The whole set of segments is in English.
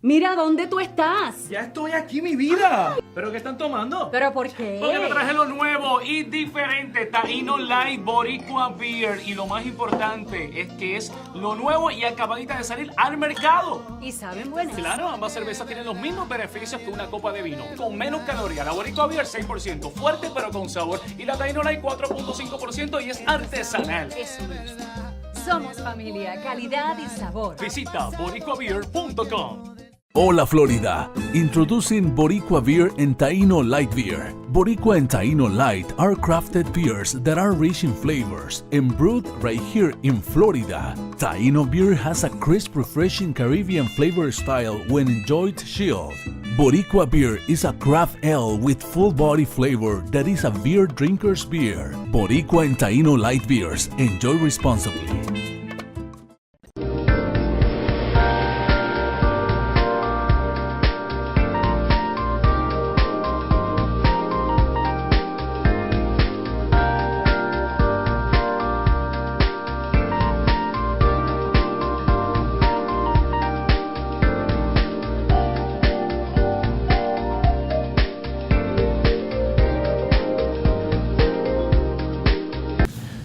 Mira, ¿dónde tú estás? Ya estoy aquí, mi vida. ¿Pero qué están tomando? ¿Pero por qué? Porque me traje lo nuevo y diferente, Taíno Light Boricua Beer. Y lo más importante es que es lo nuevo y acabadita de salir al mercado. ¿Y saben buenas? Claro, ambas cervezas tienen los mismos beneficios que una copa de vino, con menos calorías. La Boricua Beer 6%, fuerte pero con sabor. Y la Taíno Light 4.5% y es artesanal. Eso me gusta. Somos familia, calidad y sabor. Visita boricuabeer.com. Hola Florida, introducing Boricua Beer and Taíno Light Beer. Boricua and Taíno Light are crafted beers that are rich in flavors and brewed right here in Florida. Taíno beer has a crisp, refreshing Caribbean flavor style when enjoyed chilled. Boricua beer is a craft ale with full body flavor that is a beer drinker's beer. Boricua and Taíno Light Beers, enjoy responsibly.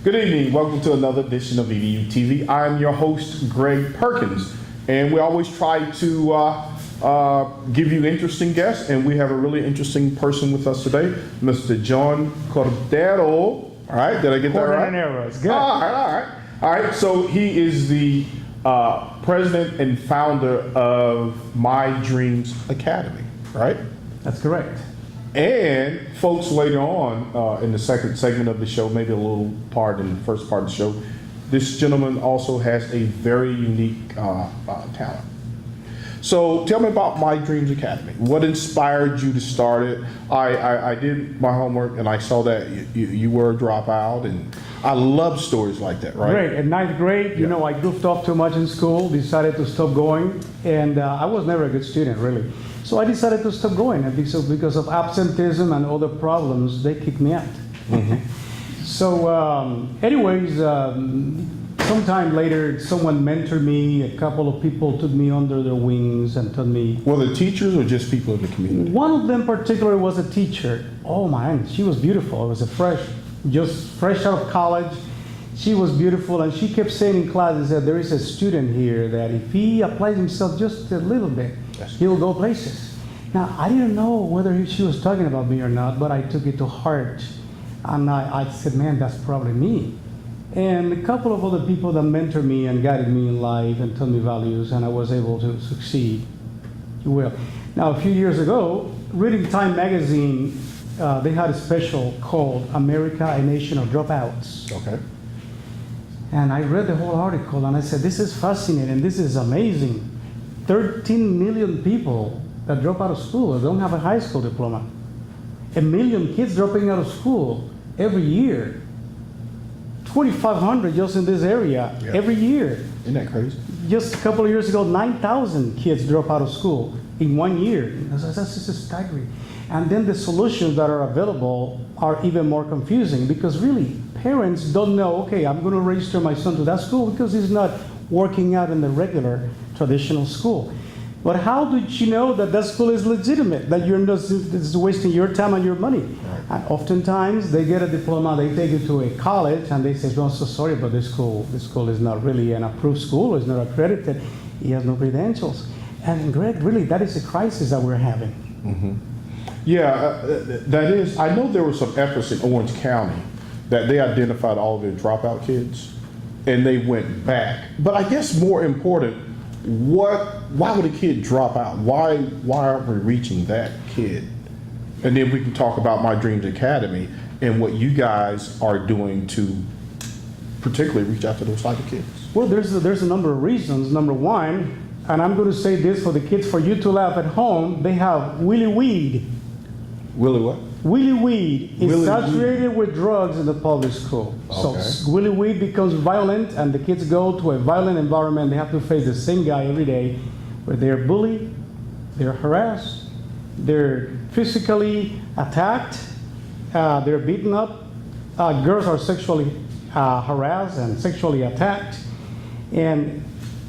Good evening. Welcome to another edition of EDUTV. I'm your host, Greg Perkins, and we always try to give you interesting guests, and we have a really interesting person with us today, Mr. John Cordero. All right, did I get that right? Cordero, it's good. All right. So he is the president and founder of My Dreams Academy, right? That's correct. And folks later on in the second segment of the show, maybe a little part in the first part of the show, this gentleman also has a very unique talent. So tell me about My Dreams Academy. What inspired you to start it? I did my homework and I saw that you were a dropout, and I love stories like that, right? Great. In ninth grade, you know, I goofed off too much in school, decided to stop going, and I was never a good student, really. So I decided to stop going, and because of absenteeism and other problems, they kicked me out. Mm-hmm. So anyways, sometime later, someone mentored me. A couple of people took me under their wings and told me. Were the teachers or just people in the community? One of them particularly was a teacher. Oh man, she was beautiful. It was just fresh out of college. She was beautiful, and she kept saying in class that there is a student here that if he applies himself just a little bit, he'll go places. Now, I didn't know whether she was talking about me or not, but I took it to heart. And I said, man, that's probably me. And a couple of other people that mentored me and guided me in life and taught me values, and I was able to succeed, if you will. Now, a few years ago, reading Time magazine, they had a special called America, a Nation of Dropouts. Okay. And I read the whole article, and I said, this is fascinating, this is amazing. 13 million people that drop out of school, that don't have a high school diploma. 1 million kids dropping out of school every year. 2,500 just in this area every year. Isn't that crazy? Just a couple of years ago, 9,000 kids drop out of school in 1 year. That's just staggering. And then the solutions that are available are even more confusing, because really, parents don't know, okay, I'm going to register my son to that school because he's not working out in the regular traditional school. But how did you know that that school is legitimate, that you're not just wasting your time and your money? Right. And oftentimes, they get a diploma, they take it to a college, and they say, well, I'm so sorry, but this school is not really an approved school, it's not accredited, he has no credentials. And Greg, really, that is a crisis that we're having. Mm-hmm. Yeah, that is. I know there were some efforts in Orange County that they identified all of their dropout kids, and they went back. But I guess more important, why would a kid drop out? Why aren't we reaching that kid? And then we can talk about My Dreams Academy and what you guys are doing to particularly reach out to those type of kids. Well, there's a number of reasons. Number one, and I'm going to say this for the kids, for you to laugh at home, they have Willy Weed. Willy what? Willy Weed is Willy saturated with drugs in the public school. Okay. So Willy Weed becomes violent, and the kids go to a violent environment. They have to face the same guy every day, where they're bullied, they're harassed, they're physically attacked, they're beaten up. Girls are sexually harassed and sexually attacked. And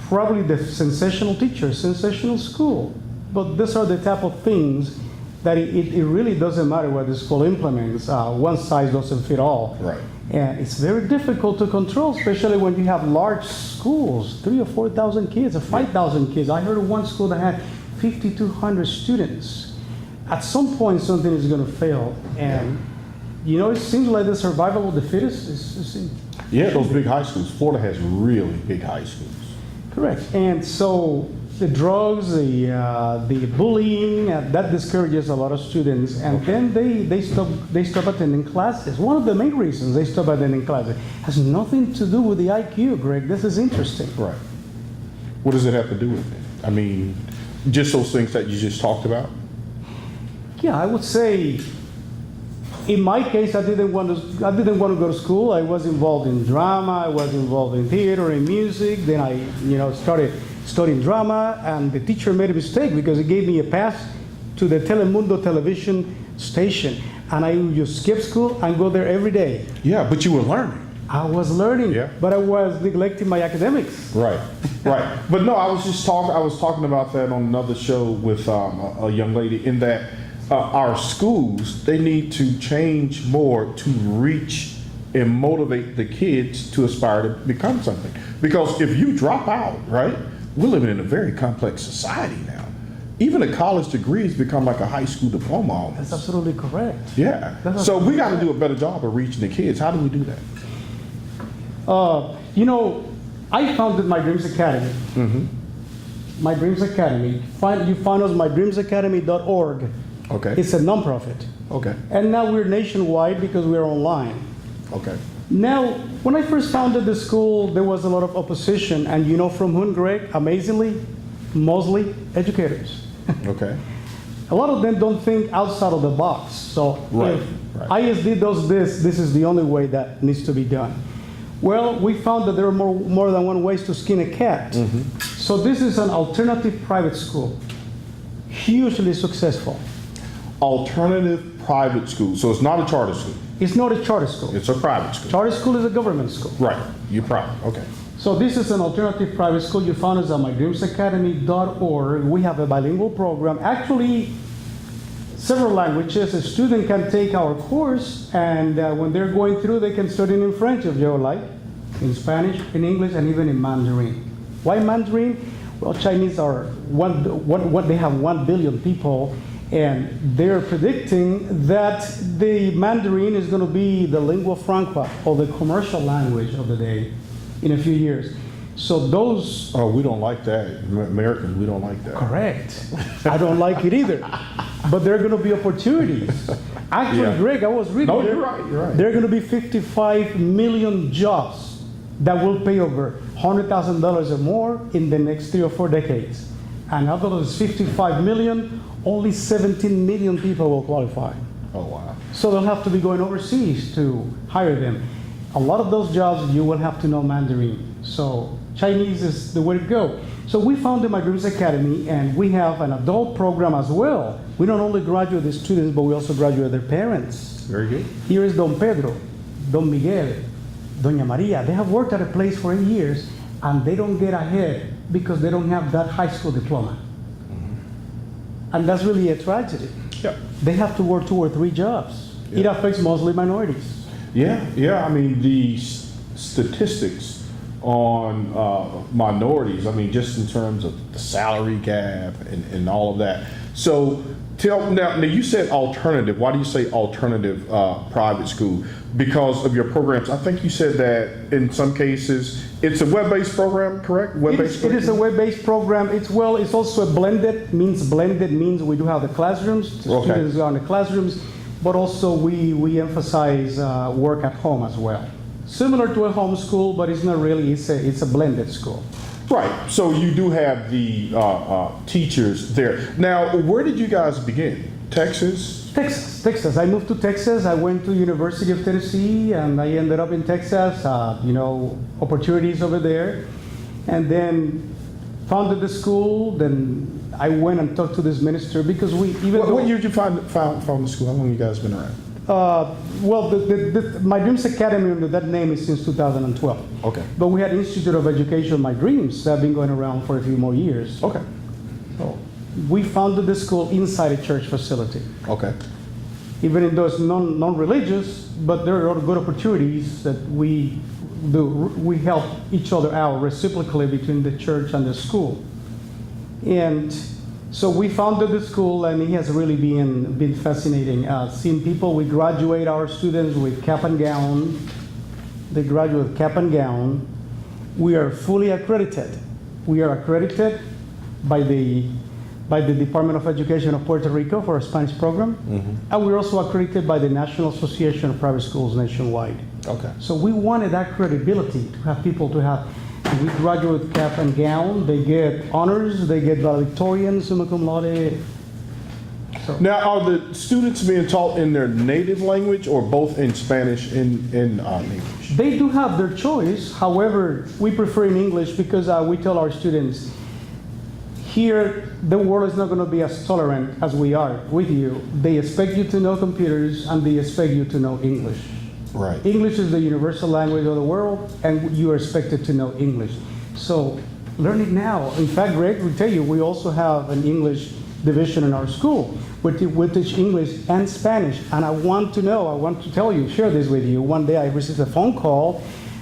probably the sensational teacher, sensational school. But these are the type of things that it really doesn't matter what the school implements. One size doesn't fit all. Right. And it's very difficult to control, especially when you have large schools, 3,000 or 4,000 kids or 5,000 kids. I heard of one school that had 5,200 students. At some point, something is going to fail. And, you know, it seems like the survival of the fittest is Yeah, those big high schools. Florida has really big high schools. correct. And so the drugs, the bullying, that discourages a lot of students. And then they stop attending classes. One of the main reasons they stop attending classes has nothing to do with the IQ, Greg. This is interesting. Right. What does it have to do with it? I mean, just those things that you just talked about? Yeah, I would say, in my case, I didn't want to go to school. I was involved in drama. I was involved in theater and music. Then I, started studying drama, and the teacher made a mistake because he gave me a pass to the Telemundo television station, and I would just skip school and go there every day. Yeah, but you were learning. I was learning, Yeah. but I was neglecting my academics. Right, right. But no, I was talking about that on another show with a young lady, in that our schools, they need to change more to reach and motivate the kids to aspire to become something. Because if you drop out, right, we're living in a very complex society now. Even a college degree has become like a high school diploma almost. That's absolutely correct. Yeah. That's So we absolutely got to do a better job of reaching the kids. How do we do that? I founded My Dreams Academy. My Dreams Academy. You find us mydreamsacademy.org. Okay. It's a nonprofit. Okay. And now we're nationwide because we're online. Okay. Now, when I first founded the school, there was a lot of opposition. And you know from whom, Greg? Amazingly, mostly educators. Okay. A lot of them don't think outside of the box. So Right, if right. ISD does this is the only way that needs to be done. Well, we found that there are more than one ways to skin a cat. So this is an alternative private school, hugely successful. Alternative private school. So it's not a charter school. It's not a charter school. It's a private school. Charter school is a government school. Right. You're private. Okay. So this is an alternative private school. You found us at mydreamsacademy.org. We have a bilingual program. Actually, several languages. A student can take our course, and when they're going through, they can study in French if they would like, in Spanish, in English, and even in Mandarin. Why Mandarin? Well, Chinese are they have 1 billion people, and they're predicting that the Mandarin is going to be the lingua franca, or the commercial language of the day, in a few years. So those... Oh, we don't like that. Americans, we don't like that. Correct. I don't like it either. But there are going to be opportunities. Actually, Yeah. Greg, I was reading. No, you're right, you're right. There are going to be 55 million jobs that will pay over $100,000 or more in the next 3 or 4 decades. And out of those 55 million, only 17 million people will qualify. Oh, wow. So they'll have to be going overseas to hire them. A lot of those jobs, you will have to know Mandarin. So Chinese is the way to go. So we founded My Dreams Academy, and we have an adult program as well. We don't only graduate the students, but we also graduate their parents. Very good. Here is Don Pedro, Don Miguel, Doña Maria. They have worked at a place for 8 years, and they don't get ahead because they don't have that high school diploma. And that's really a tragedy. Yeah. They have to work 2 or 3 jobs. It Yeah. affects mostly minorities. Yeah. I mean, the statistics on minorities, I mean, just in terms of the salary gap and all of that. So now you said alternative. Why do you say alternative private school? Because of your programs. I think you said that in some cases it's a web-based program, correct? It is a web-based program. It's also a blended means we do have the classrooms. The Okay. students are in the classrooms, but also we emphasize work at home as well. Similar to a homeschool, but it's not really. It's a blended school. Right. So you do have the teachers there. Now, where did you guys begin? Texas? Texas. I moved to Texas. I went to University of Tennessee, and I ended up in Texas. Opportunities over there, and then founded the school. Then I went and talked to this minister because What year did you found the school? How long you guys been around? Well, My Dreams Academy, under that name, is since 2012. Okay. But we had Institute of Education My Dreams that have been going around for a few more years. Okay. So we founded the school inside a church facility. Okay. Even though it's non-religious, but there are good opportunities that we do. We help each other out reciprocally between the church and the school. And so we founded the school, and it has really been fascinating. Seeing people, we graduate our students with cap and gown. They graduate with cap and gown. We are fully accredited. We are accredited by the Department of Education of Puerto Rico for a Spanish program. Mm-hmm. And we're also accredited by the National Association of Private Schools nationwide. Okay. So we wanted that credibility to have people to have. We graduate with cap and gown. They get honors. They get valedictorian, summa cum laude. So. Now, are the students being taught in their native language or both in Spanish and English? They do have their choice. However, we prefer in English because we tell our students, here, the world is not going to be as tolerant as we are with you. They expect you to know computers, and they expect you to know English. Right. English is the universal language of the world, and you are expected to know English. So learn it now. In fact, Greg will tell you, we also have an English division in our school. We teach English and Spanish. And I want to tell you, share this with you. One day I received a phone call.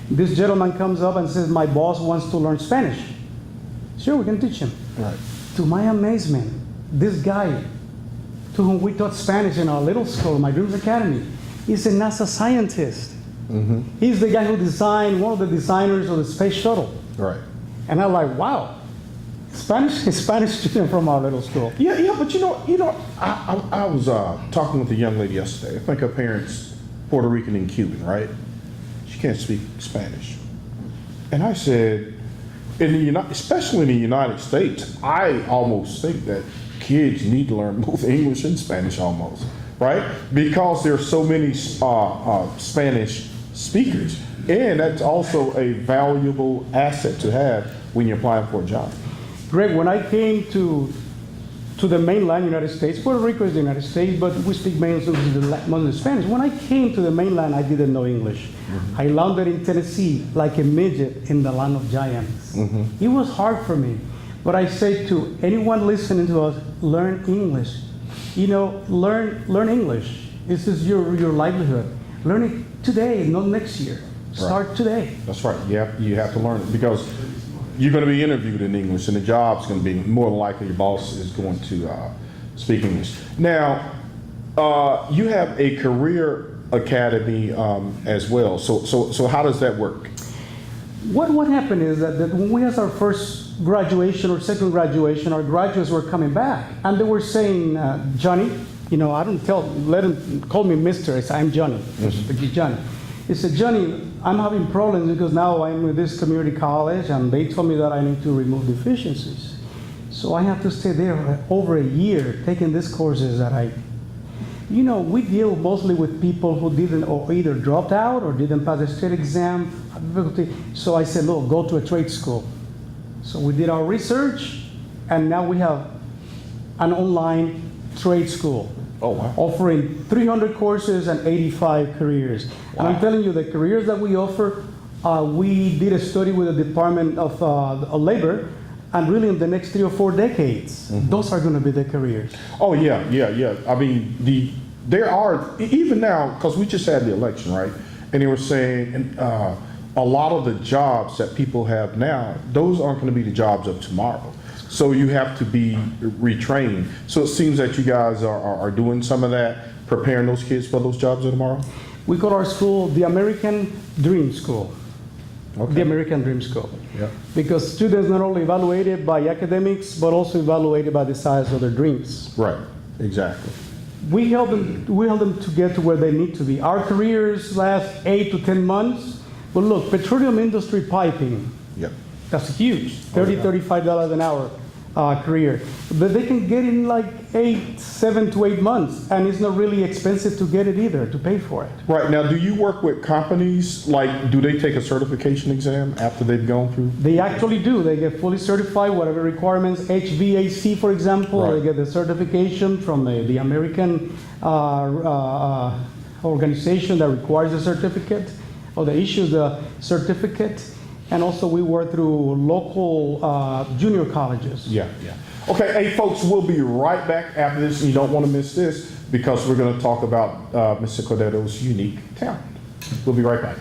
This gentleman comes up and says, my boss wants to learn Spanish. Sure, we can teach him. Right. To my amazement, this guy to whom we taught Spanish in our little school, My Dreams Academy, is a NASA scientist. Mm-hmm. He's the guy who designed, one of the designers of the space shuttle. Right. And I'm like, wow, Spanish student from our little school. Yeah, but I was talking with a young lady yesterday. I think her parents Puerto Rican and Cuban, right? She can't speak Spanish. And I said, especially in the United States, I almost think that kids need to learn both English and Spanish almost, right? Because there's so many Spanish speakers. And that's also a valuable asset to have when you're applying for a job. Greg, when I came to the mainland United States, Puerto Rico is the United States, but we speak mainly Spanish. When I came to the mainland, I didn't know English. Mm-hmm. I landed in Tennessee like a midget in the land of giants. Mm-hmm. It was hard for me. But I say to anyone listening to us, learn English. Learn English. This is your livelihood. Learn it today, not next year. Start right. Today. That's right. You have to learn it because you're going to be interviewed in English, and the job's going to be more than likely your boss is going to speak English. Now, you have a career academy as well. So how does that work? What happened is that when we had our first graduation or second graduation, our graduates were coming back, and they were saying, Johnny, I don't let them call me Mister. I say, I'm Johnny. Mm-hmm. Johnny. He said, Johnny, I'm having problems because now I'm with this community college, and they told me that I need to remove deficiencies. So I have to stay there over a year taking these courses that we deal mostly with people who didn't or either dropped out or didn't pass the state exam. So I said, look, go to a trade school. So we did our research, and now we have an online trade school. Oh, wow. Offering 300 courses and 85 careers. Wow. And I'm telling you, the careers that we offer, we did a study with the Department of Labor, and really in the next 3 or 4 decades, mm-hmm. those are going to be the careers. Oh, yeah. I mean, there are, even now, because we just had the election, right? And they were saying a lot of the jobs that people have now, those aren't going to be the jobs of tomorrow. So you have to be retrained. So it seems that you guys are doing some of that, preparing those kids for those jobs of tomorrow? We call our school the American Dream School. Okay. The American Dream School. Yeah. Because students not only evaluated by academics, but also evaluated by the size of their dreams. Right, exactly. We help them to get to where they need to be. Our careers last 8 to 10 months. But look, petroleum industry piping. Yep. That's huge, $30, $35 an hour career. But they can get in like 7 to 8 months, and it's not really expensive to get it either, to pay for it. Right, now do you work with companies, do they take a certification exam after they've gone through? They actually do. They get fully certified, whatever requirements, HVAC for example, right. They get the certification from the American organization that requires a certificate, or that issues the certificate. And also we work through local junior colleges. Yeah. Okay, hey folks, we'll be right back after this. You don't want to miss this because we're going to talk about Mr. Cordero's unique talent. We'll be right back.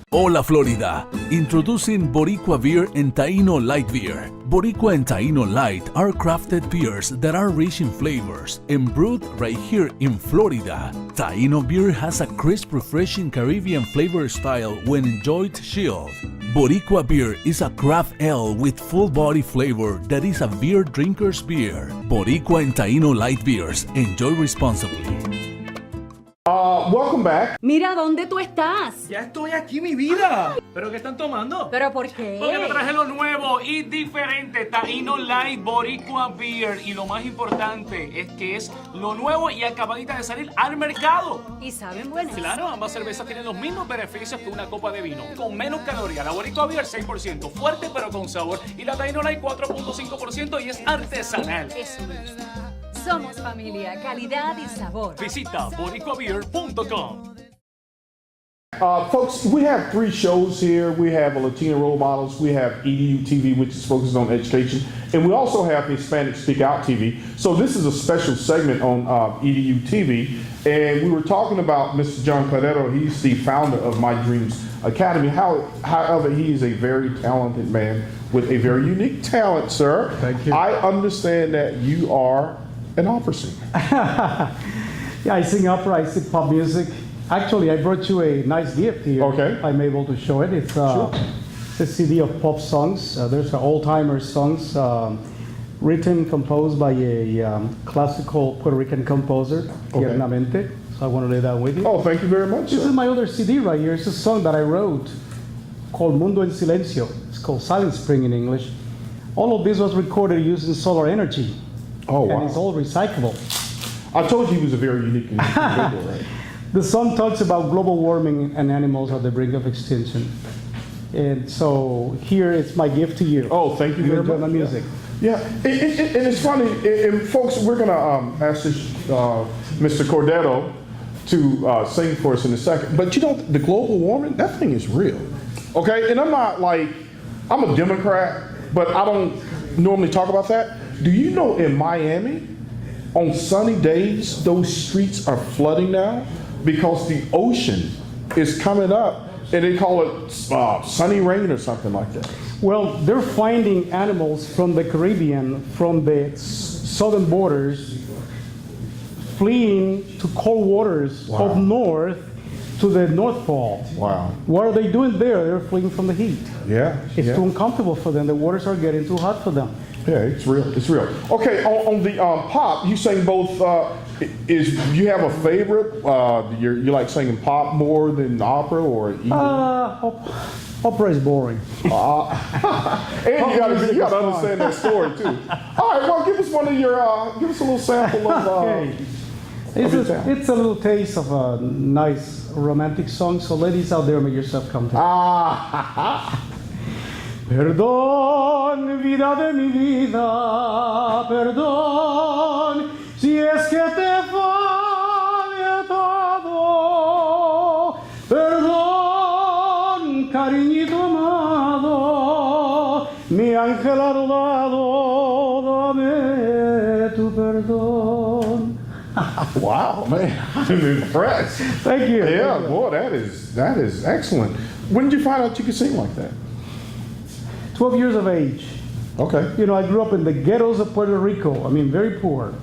Hola Florida, introducing Boricua Beer and Taino Light Beer. Boricua and Taino Light are crafted beers that are rich in flavors and brewed right here in Florida. Taino beer has a crisp, refreshing Caribbean flavor style when enjoyed chilled. Boricua beer is a craft ale with full body flavor that is a beer drinker's beer. Boricua and Taino Light Beers, enjoy responsibly. Welcome back. Mira, ¿dónde tú estás? Ya estoy aquí, mi vida. ¿Pero qué están tomando? ¿Pero por qué? Porque te traje lo nuevo y diferente, Taino Light Boricua Beer. Y lo más importante es que es lo nuevo y acabadita de salir al mercado. ¿Y saben buenas? Claro, ambas cervezas tienen los mismos beneficios que una copa de vino, con menos calorías. La Boricua Beer 6%, fuerte pero con sabor. Y la Taino Light 4.5% y es artesanal. Eso me gusta. Somos familia, calidad y sabor. Visita boricuabeer.com. Folks, we have 3 shows here. We have Latino Role Models, we have EDUTV, which is focused on education, and we also have Hispanic Speak Out TV. So this is a special segment on EDUTV, and we were talking about Mr. John Cordero. He's the founder of My Dreams Academy. However, he is a very talented man with a very unique talent, sir. Thank you. I understand that you are an opera singer. Yeah, I sing opera, I sing pop music. Actually, I brought you a nice gift here. Okay. I'm able to show it. It's a CD of pop songs. There's old-timer songs written, composed by a classical Puerto Rican composer, Tiernamente. So I want to lay that with you. Oh, thank you very much, This sir. is my other CD right here. It's a song that I wrote called Mundo en Silencio. It's called Silent Spring in English. All of this was recorded using solar energy. Oh, wow. And it's all recyclable. I told you he was a very unique individual, right? The song talks about global warming and animals at the brink of extinction. And so here it's my gift to you. Oh, thank you very enjoy much. my music. Yeah, and it's funny, and folks, we're going to ask this, Mr. Cordero to sing for us in a second. But you know, the global warming, that thing is real. Okay, and I'm not like, I'm a Democrat, but I don't normally talk about that. Do you know in Miami, on sunny days, those streets are flooding now because the ocean is coming up, and they call it sunny rain or something like that. Well, they're finding animals from the Caribbean, from the southern borders, fleeing to cold waters Wow. up north to the North Pole. Wow. What are they doing there? They're fleeing from the heat. Yeah. It's yeah. too uncomfortable for them. The waters are getting too hot for them. Yeah, it's real. It's real. Okay, on the pop, you sing both. You have a favorite? You like singing pop more than opera, or either? Opera is boring. And you got to understand that story too. All right, well, give us one of your. Give us a little sample of. Okay. It's a little taste of a nice romantic song. So, ladies out there, make yourself comfortable. Perdón, vida de mi vida, perdón, si es que te falla todo. Perdón, cariñito amado, mi ángel adorado, dame tu perdón. Wow, man, I'm impressed. Thank you. Yeah, boy, that is excellent. When did you find out you could sing like that? 12 years of age. Okay. You know, I grew up in the ghettos of Puerto Rico. I mean, very poor.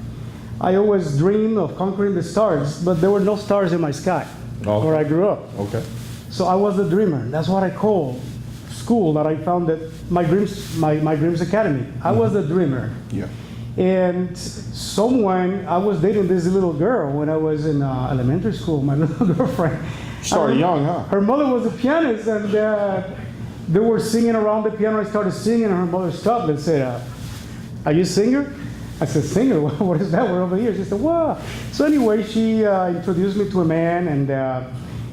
I always dreamed of conquering the stars, but there were no stars in my sky where I grew up. Okay. So I was the dreamer. That's what I call school that I founded, my Dreams Academy. I was the dreamer. Yeah. And I was dating this little girl when I was in elementary school, my little girlfriend. Started young, huh? Her mother was a pianist, and they were singing around the piano. I started singing, and her mother stopped and said, are you a singer? I said, singer? What is that? We're over here. She said, wow. So anyway, she introduced me to a man, and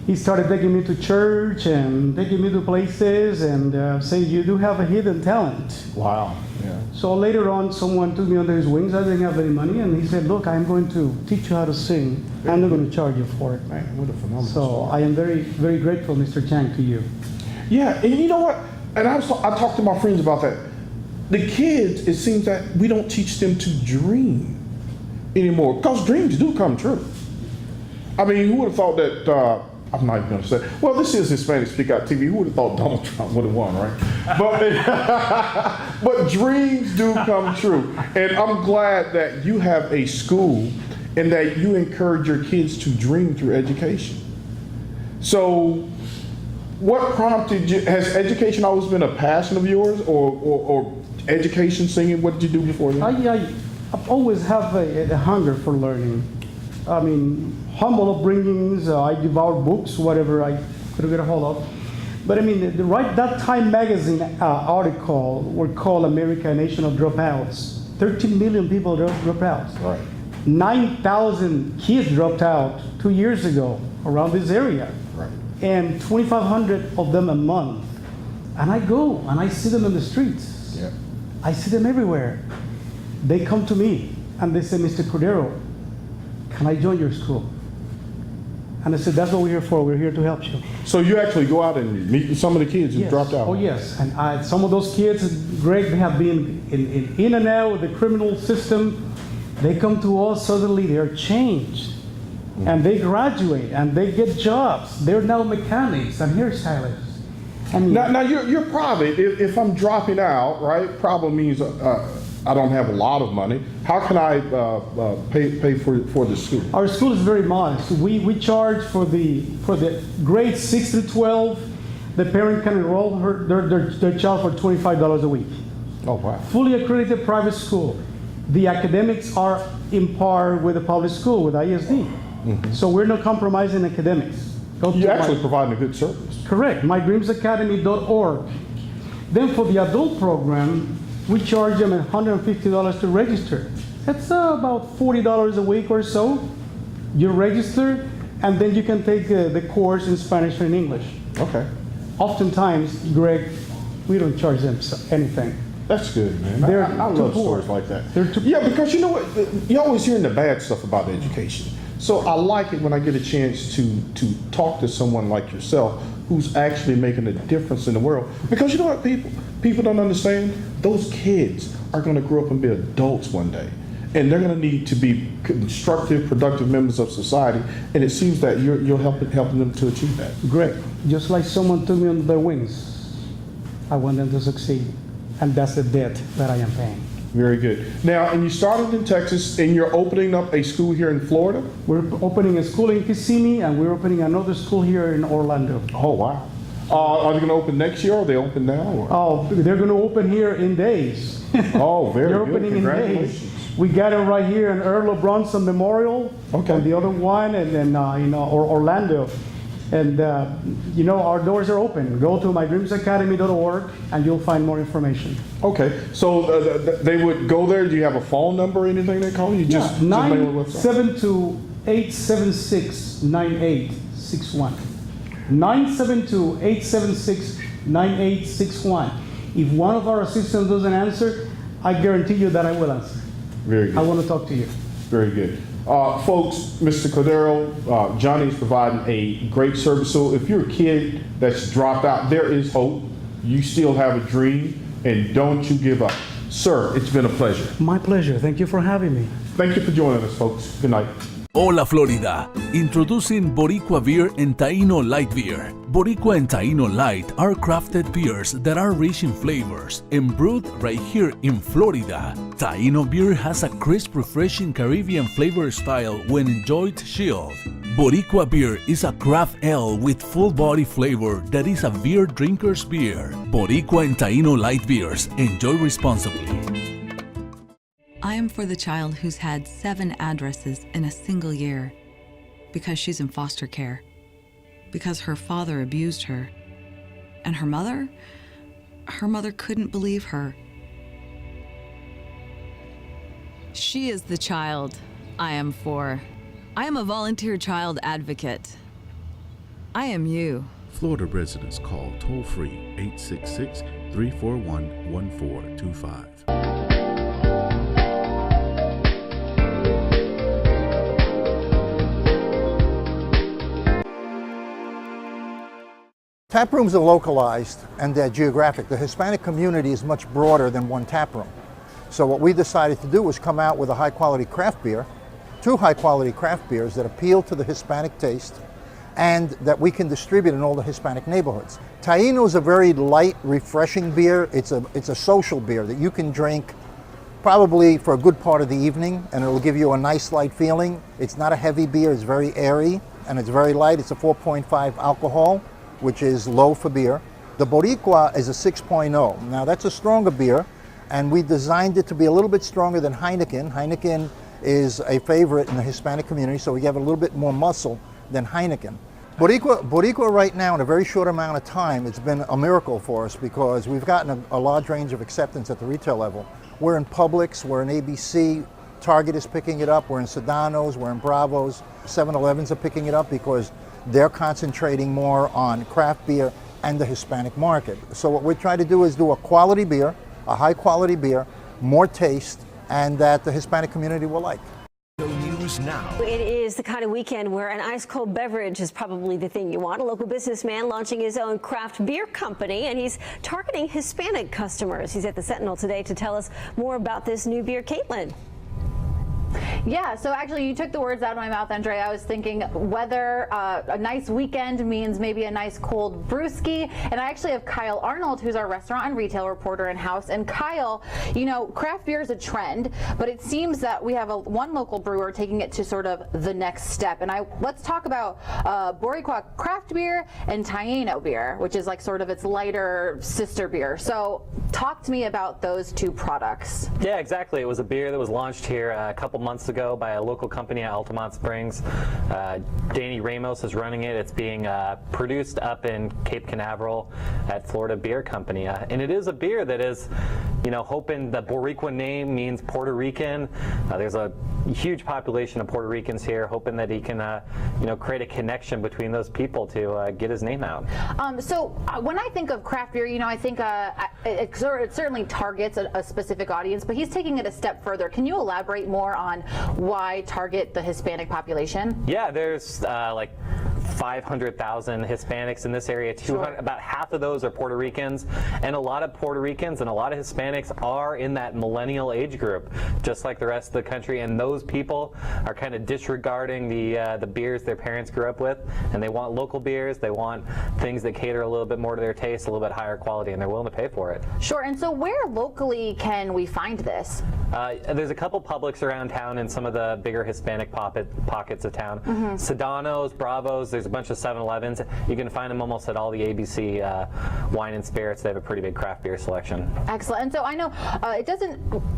he started taking me to church and taking me to places and saying, you do have a hidden talent. Wow. Yeah. So later on, someone took me under his wings. I didn't have any money, and he said, look, I'm going to teach you how to sing. I'm not going to charge you for it. Man, what a phenomenal So story. I am very, very grateful, Mr. Chang, to you. Yeah, and you know what? And I talked to my friends about that. The kids, it seems that we don't teach them to dream anymore, because dreams do come true. I mean, who would have thought that, I'm not even going to say, well, this is Hispanic Speak Out TV. Who would have thought Donald Trump would have won, right? But dreams do come true. And I'm glad that you have a school and that you encourage your kids to dream through education. So what prompted you, has education always been a passion of yours, or education, singing? What did you do before that? I've always have a hunger for learning. I mean, humble upbringings, I devour books, whatever I could get a hold of. But I mean, that Time magazine article were called America, a Nation of Dropouts. 13 million people dropped out. Right. 9,000 kids dropped out 2 years ago around this area. Right. And 2,500 of them a month. And I go and I see them in the streets. Yeah. I see them everywhere. They come to me and they say, Mr. Cordero, can I join your school? And I said, that's what we're here for. We're here to help you. So you actually go out and meet some of the kids who Yes. dropped out? Oh, yes. And some of those kids, Greg, they have been in and out with the criminal system. They come to us, suddenly they're changed. And they graduate and they get jobs. They're now mechanics and hairstylists. And Now you're private. If I'm dropping out, right, probably means I don't have a lot of money. How can I pay for the school? our school is very modest. We charge for the grades 6 through 12. The parent can enroll their child for $25 a week. Oh, wow. Fully accredited private school. The academics are in par with the public school, with ISD. So we're not compromising academics. Go to You're my- actually providing a good service. Correct, mydreamsacademy.org. Then for the adult program, we charge them $150 to register. That's about $40 a week or so. You register, and then you can take the course in Spanish and English. Okay. Oftentimes, Greg, we don't charge them anything. That's good, man. They're I too love poor. stories like that. They're too- Yeah, because you know what? You're always hearing the bad stuff about education. So I like it when I get a chance to talk to someone like yourself who's actually making a difference in the world. Because you know what people don't understand? Those kids are going to grow up and be adults one day. And they're going to need to be constructive, productive members of society. And it seems that you're helping them to achieve that. Greg, just like someone took me under their wings, I want them to succeed. And that's the debt that I am paying. Very good. Now, and you started in Texas, and you're opening up a school here in Florida? We're opening a school in Kissimmee, and we're opening another school here in Orlando. Oh, wow. Are they going to open next year, or are they open now? Or? Oh, they're going to open here in days. Oh, very They're good. opening in Congratulations. days. We got it right here in Earl of Bronson Memorial. Okay. And the other one, and then Orlando. And our doors are open. Go to mydreamsacademy.org, and you'll find more information. Okay, so they would go there. Do you have a phone number or anything they call you? Just mail the website. 972-876-9861. 972-876-9861. If one of our assistants doesn't answer, I guarantee you that I will answer. Very good. I want to talk to you. Very good. Folks, Mr. Cordero, Johnny's providing a great service. So if you're a kid that's dropped out, there is hope. You still have a dream, and don't you give up. Sir, it's been a pleasure. My pleasure. Thank you for having me. Thank you for joining us, folks. Good night. Hola Florida, introducing Boricua Beer and Taino Light Beer. Boricua and Taino Light are crafted beers that are rich in flavors and brewed right here in Florida. Taino beer has a crisp, refreshing Caribbean flavor style when enjoyed chilled. Boricua beer is a craft ale with full body flavor that is a beer drinker's beer. Boricua and Taino Light Beers. Enjoy responsibly. I am for the child who's had 7 addresses in a single year because she's in foster care, because her father abused her, and her mother couldn't believe her. She is the child I am for. I am a volunteer child advocate. I am you. Florida residents call toll-free 866-341-1425. Tap rooms are localized and they're geographic. The Hispanic community is much broader than one tap room. So what we decided to do was come out with a high-quality craft beer, 2 high-quality craft beers that appeal to the Hispanic taste and that we can distribute in all the Hispanic neighborhoods. Taino is a very light, refreshing beer. It's a social beer that you can drink probably for a good part of the evening, and it'll give you a nice light feeling. It's not a heavy beer, it's very airy, and it's very light. It's a 4.5 alcohol, which is low for beer. The Boricua is a 6.0. Now that's a stronger beer, and we designed it to be a little bit stronger than Heineken. Heineken is a favorite in the Hispanic community, so we have a little bit more muscle than Heineken. Boricua right now, in a very short amount of time, it's been a miracle for us because we've gotten a large range of acceptance at the retail level. We're in Publix, we're in ABC, Target is picking it up, we're in Sedano's, we're in Bravo's, 7-Elevens are picking it up because they're concentrating more on craft beer and the Hispanic market. So what we're trying to do is do a quality beer, a high quality beer, more taste, and that the Hispanic community will like. News Now. It is the kind of weekend where an ice cold beverage is probably the thing you want. A local businessman launching his own craft beer company, and he's targeting Hispanic customers. He's at the Sentinel today to tell us more about this new beer. Caitlin. Yeah, so actually you took the words out of my mouth, Andre. I was thinking whether a nice weekend means maybe a nice cold brewski. And I actually have Kyle Arnold, who's our restaurant and retail reporter in-house. And Kyle, you know, craft beer is a trend, but it seems that we have one local brewer taking it to sort of the next step. And let's talk about Boricua craft beer and Taino beer, which is like sort of its lighter sister beer. So talk to me about those two products. Yeah, exactly. It was a beer that was launched here a couple months ago by a local company at Altamont Springs. Danny Ramos is running it. It's being produced up in Cape Canaveral at Florida Beer Company. And it is a beer that is, you know, hoping the Boricua name means Puerto Rican. There's a huge population of Puerto Ricans here, hoping that he can, you know, create a connection between those people to get his name out. So when I think of craft beer, you know, I think it certainly targets a specific audience, but he's taking it a step further. Can you elaborate more on why target the Hispanic population? Yeah, there's like 500,000 Hispanics in this area. About half of those are Puerto Ricans, and a lot of Puerto Ricans and a lot of Hispanics are in that millennial age group, just like the rest of the country. And those people are kind of disregarding the beers their parents grew up with, and they want local beers. They want things that cater a little bit more to their taste, a little bit higher quality, and they're willing to pay for it. Sure. And so where locally can we find this? There's a couple Publix around town in some of the bigger Hispanic pockets of town. Sedano's, Bravo's, there's a bunch of 7-Elevens. You can find them almost at all the ABC wine and spirits. They have a pretty big craft beer selection. Excellent. And so I know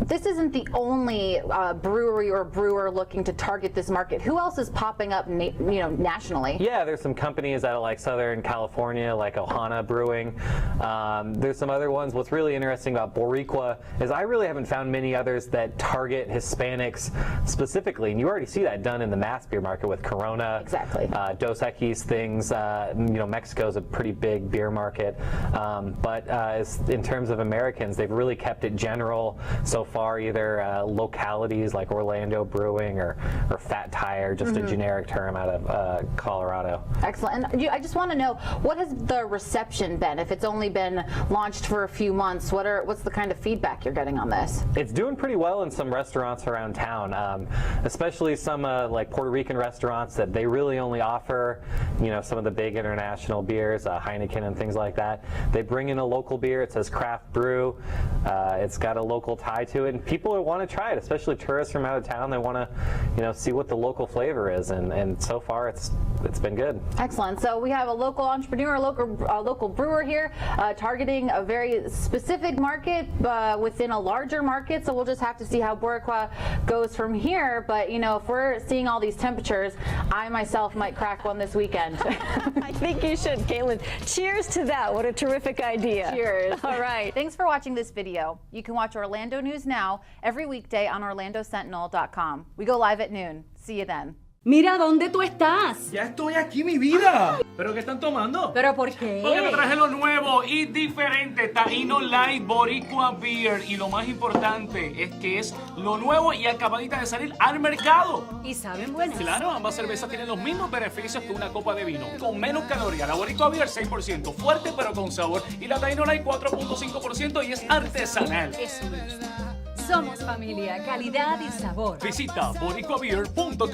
this isn't the only brewery or brewer looking to target this market. Who else is popping up, nationally? Yeah, there's some companies out of like Southern California, like Ohana Brewing. There's some other ones. What's really interesting about Boricua is I really haven't found many others that target Hispanics specifically. And you already see that done in the mass beer market with Corona. Exactly. Dos Equis things. Mexico's a pretty big beer market. But in terms of Americans, they've really kept it general so far, either localities like Orlando Brewing or Fat Tire, just a generic term out of Colorado. Excellent. And I just want to know, what has the reception been? If it's only been launched for a few months, what's the kind of feedback you're getting on this? It's doing pretty well in some restaurants around town, especially some like Puerto Rican restaurants that they really only offer, some of the big international beers, Heineken and things like that. They bring in a local beer. It says craft brew. It's got a local tie to it, and people want to try it, especially tourists from out of town. They want to, see what the local flavor is, and so far it's been good. Excellent. So we have a local entrepreneur, a local brewer here, targeting a very specific market within a larger market. So we'll just have to see how Boricua goes from here. But if we're seeing all these temperatures, I myself might crack one this weekend. I think you should, Caitlin. Cheers to that. What a terrific idea. Cheers. All right. Thanks for watching this video. You can watch Orlando News Now every weekday on OrlandoSentinel.com. We go live at noon. See you then. Mira, ¿dónde tú estás? Ya estoy aquí, mi vida. ¿Pero qué están tomando? ¿Pero por qué? Porque te traje lo nuevo y diferente, Taíno Light Boricua Beer. Y lo más importante es que es lo nuevo y acabadita de salir al mercado. ¿Y saben buenas? Claro, ambas cervezas tienen los mismos beneficios que una copa de vino, con menos calorías. La Boricua Beer 6%, fuerte pero con sabor. Y la Taíno Light 4.5% y es artesanal. Eso es. Somos familia, calidad y sabor. Visita boricuabeer.com.